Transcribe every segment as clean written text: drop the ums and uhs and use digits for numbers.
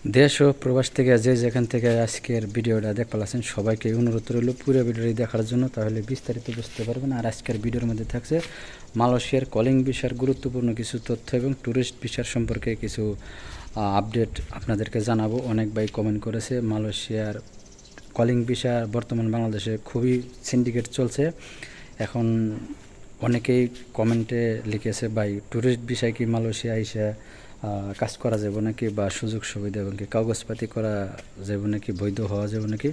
দেশ ও প্রবাস থেকে যে যেখান থেকে আজকের ভিডিওটা দেখতে পাচ্ছেন সবাইকে অনুরোধ রইল পুরো ভিডিওটি দেখার জন্য, তাহলে বিস্তারিত বুঝতে পারবেন। আর আজকের ভিডিওর মধ্যে থাকছে মালয়েশিয়ার কলিং ভিসার গুরুত্বপূর্ণ কিছু তথ্য এবং ট্যুরিস্ট ভিসার সম্পর্কে কিছু আপডেট আপনাদেরকে জানাবো। অনেক ভাই কমেন্ট করেছে মালয়েশিয়ার কলিং ভিসা বর্তমান বাংলাদেশে খুবই সিন্ডিকেট চলছে। এখন অনেকেই কমেন্টে লিখেছে ভাই ট্যুরিস্ট ভিসায় কি মালয়েশিয়া আইসা কাজ করা যাবে নাকি, বা সুযোগ সুবিধা এবং কি কাগজপাতি করা যাবে নাকি, বৈধ হওয়া যাবে নাকি,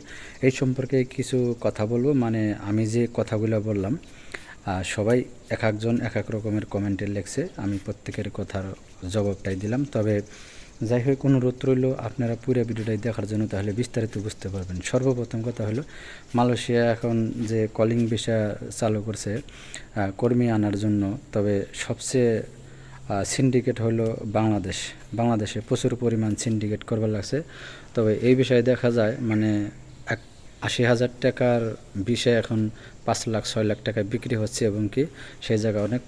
এই সম্পর্কে কিছু কথা বলবো। মানে আমি যে কথাগুলো বললাম সবাই এক একজন এক এক রকমের কমেন্টে লিখছে, আমি প্রত্যেকের কথার জবাবটাই দিলাম। তবে যাই হোক, অনুরোধ রইল আপনারা পুরো ভিডিওটাই দেখার জন্য, তাহলে বিস্তারিত বুঝতে পারবেন। সর্বপ্রথম কথা হলো মালয়েশিয়া এখন যে কলিং ভিসা চালু করছে কর্মী আনার জন্য, তবে সবচেয়ে সিন্ডিকেট হলো বাংলাদেশে প্রচুর পরিমাণ সিন্ডিকেট করবার লাগছে। তবে এই বিষয়ে দেখা যায় মানে ৮০,০০০ টাকার বিষয়ে এখন ৫ লাখ ৬ লাখ টাকায় বিক্রি হচ্ছে, এবং কি সেই জায়গায় অনেক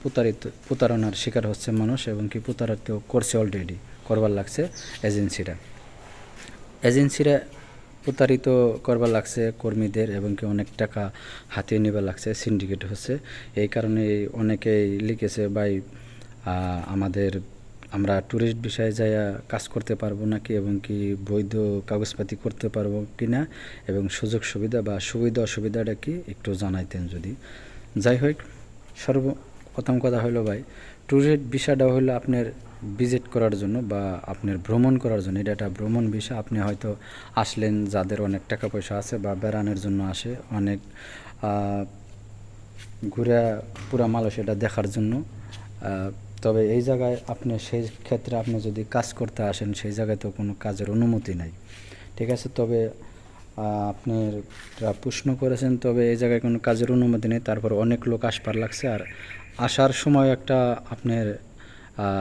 প্রতারণার শিকার হচ্ছে মানুষ, এবং কি প্রতারিত করছে অলরেডি করবার লাগছে এজেন্সিরা প্রতারিত করবার লাগছে কর্মীদের, এবং কি অনেক টাকা হাতিয়ে নেবার লাগছে, সিন্ডিকেট হচ্ছে। এই কারণে অনেকেই লিখেছে ভাই আমরা ট্যুরিস্ট বিষয়ে যাইয়া কাজ করতে পারবো নাকি, এবং কি বৈধ কাগজপাতি করতে পারবো কি না, এবং সুযোগ সুবিধা বা সুবিধা অসুবিধাটা কি একটু জানাইতেন যদি। যাই হোক, সর্বপ্রথম কথা হলো ভাই ট্যুরিস্ট ভিসাটা হলো আপনার ভিজিট করার জন্য বা আপনার ভ্রমণ করার জন্য। এটা একটা ভ্রমণ ভিসা। আপনি হয়তো আসলেন, যাদের অনেক টাকা পয়সা আছে বা বেড়ানোর জন্য আসে, অনেক ঘুরে পুরা মালয়েশিয়াটা দেখার জন্য। তবে এই জায়গায় আপনি সেই ক্ষেত্রে আপনি যদি কাজ করতে আসেন, সেই জায়গায় তো কোনো কাজের অনুমতি নাই, ঠিক আছে। তবে আপনারা প্রশ্ন করেছেন, তবে এই জায়গায় কোনো কাজের অনুমতি নেই, তারপর অনেক লোক আসবার লাগছে। আর আসার সময়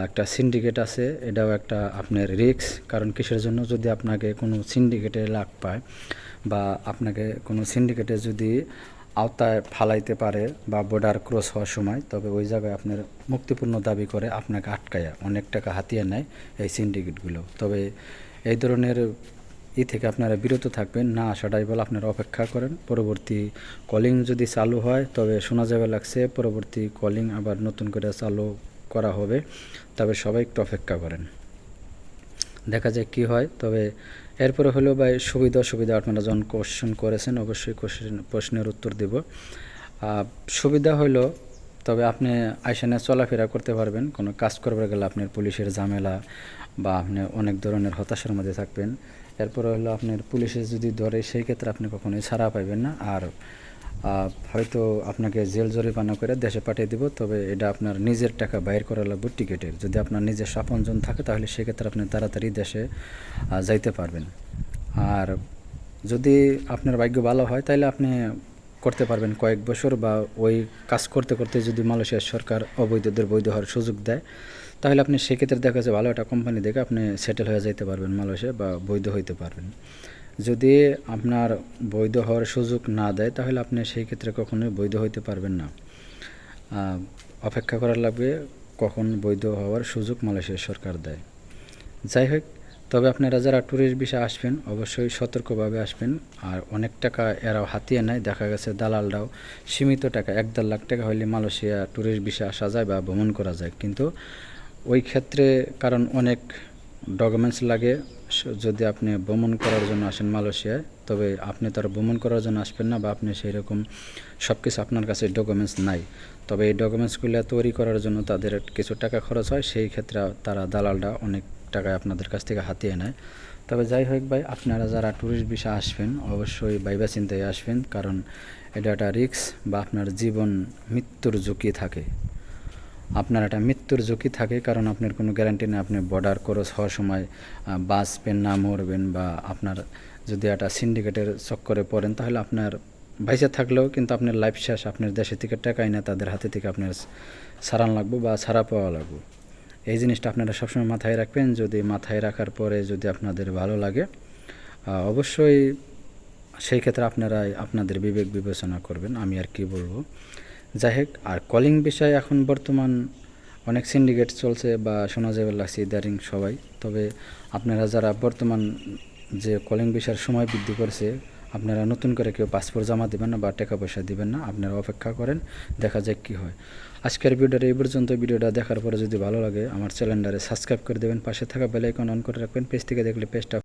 একটা সিন্ডিকেট আছে, এটাও একটা আপনার রিস্ক। কারণ কিসের জন্য, যদি আপনাকে কোনো সিন্ডিকেটে লাগ পায় বা আপনাকে কোনো সিন্ডিকেটে যদি আওতায় ফালাইতে পারে বা বর্ডার ক্রস হওয়ার সময়, তবে ওই জায়গায় আপনার মুক্তিপূর্ণ দাবি করে আপনাকে আটকায়া অনেক টাকা হাতিয়ে নেয় এই সিন্ডিকেটগুলো। তবে এই ধরনের থেকে আপনারা বিরত থাকবেন, না আসাটাই বলে আপনারা অপেক্ষা করেন। পরবর্তী কলিং যদি চালু হয়, তবে শোনা যাবে লাগছে পরবর্তী কলিং আবার নতুন করে চালু করা হবে, তবে সবাই একটু অপেক্ষা করেন, দেখা যায় কি হয়। তবে এরপরে হলো ভাই সুবিধা অসুবিধা আপনারা যখন কোশ্চেন করেছেন, অবশ্যই প্রশ্নের উত্তর দেব। সুবিধা হলো, তবে আপনি আইসানে চলাফেরা করতে পারবেন, কোনো কাজ করবার গেলে আপনার পুলিশের ঝামেলা বা আপনি অনেক ধরনের হতাশার মধ্যে থাকবেন। এরপরে হলো আপনার পুলিশে যদি ধরে, সেই ক্ষেত্রে আপনি কখনোই ছাড়া পাইবেন না। আর হয়তো আপনাকে জেল জরিমানা করে দেশে পাঠিয়ে দিব, তবে এটা আপনার নিজের টাকা বাইর করা লাগবে টিকিটের। যদি আপনার নিজের আপনজন থাকে, তাহলে সেক্ষেত্রে আপনি তাড়াতাড়ি দেশে যাইতে পারবেন। আর যদি আপনার ভাগ্য ভালো হয়, তাহলে আপনি করতে পারবেন কয়েক বছর, বা ওই কাজ করতে করতে যদি মালয়েশিয়ার সরকার অবৈধদের বৈধ হওয়ার সুযোগ দেয়, তাহলে আপনি সেক্ষেত্রে দেখা যাচ্ছে ভালো একটা কোম্পানি দেখে আপনি সেটেল হয়ে যেতে পারবেন মালয়েশিয়া, বা বৈধ হইতে পারবেন। যদি আপনার বৈধ হওয়ার সুযোগ না দেয়, তাহলে আপনি সেই ক্ষেত্রে কখনোই বৈধ হইতে পারবেন না। অপেক্ষা করা লাগবে কখন বৈধ হওয়ার সুযোগ মালয়েশিয়ার সরকার দেয়। যাই হোক, তবে আপনারা যারা ট্যুরিস্ট ভিসা আসবেন, অবশ্যই সতর্কভাবে আসবেন। আর অনেক টাকা এরাও হাতিয়ে নেয়, দেখা গেছে দালালরাও সীমিত টাকা ১-১.৫ লাখ টাকা হলে মালয়েশিয়া ট্যুরিস্ট ভিসা আসা যায় বা ভ্রমণ করা যায়। কিন্তু ওই ক্ষেত্রে কারণ অনেক ডকুমেন্টস লাগে, যদি আপনি ভ্রমণ করার জন্য আসেন মালয়েশিয়ায়, তবে আপনি তার ভ্রমণ করার জন্য আসবেন না, বা আপনি সেই রকম সব কিছু আপনার কাছে ডকুমেন্টস নাই, তবে এই ডকুমেন্টসগুলো তৈরি করার জন্য তাদের কিছু টাকা খরচ হয়, সেই ক্ষেত্রে তারা দালালরা অনেক টাকায় আপনাদের কাছ থেকে হাতিয়ে নেয়। তবে যাই হোক ভাই, আপনারা যারা ট্যুরিস্ট ভিসা আসবেন, অবশ্যই ভাইবা চিন্তায় আসবেন, কারণ এটা একটা রিস্ক, বা আপনার জীবন মৃত্যুর ঝুঁকি থাকে। আপনার একটা মৃত্যুর ঝুঁকি থাকে, কারণ আপনার কোনো গ্যারান্টি নেই আপনি বর্ডার ক্রস হওয়ার সময় বাঁচবেন না মরবেন, বা আপনার যদি একটা সিন্ডিকেটের চক্করে পড়েন, তাহলে আপনার বাইসে থাকলেও কিন্তু আপনার লাইফ শেষ। আপনার দেশে থেকে টাকাই না, তাদের হাতে থেকে আপনার সারান লাগবে বা ছাড়া পাওয়া লাগবে। এই জিনিসটা আপনারা সবসময় মাথায় রাখবেন। যদি মাথায় রাখার পরে যদি আপনাদের ভালো লাগে, অবশ্যই সেই ক্ষেত্রে আপনারাই আপনাদের বিবেক বিবেচনা করবেন, আমি আর কি বলবো। যাই হোক, আর কলিং বিষয় এখন বর্তমান অনেক সিন্ডিকেট চলছে বা শোনা যাবে লাগছে ইদারিং সবাই। তবে আপনারা যারা বর্তমান যে কলিং ভিসার সময় বৃদ্ধি করেছে, আপনারা নতুন করে কেউ পাসপোর্ট জমা দেবেন না বা টাকা পয়সা দিবেন না, আপনারা অপেক্ষা করেন, দেখা যাক কী হয়। আজকের ভিডিওটা এই পর্যন্ত। ভিডিওটা দেখার পরে যদি ভালো লাগে আমার চ্যানেলটারে সাবস্ক্রাইব করে দেবেন, পাশে থাকা বেল আইকন অন করে রাখবেন, পেজ থেকে দেখলে পেজটা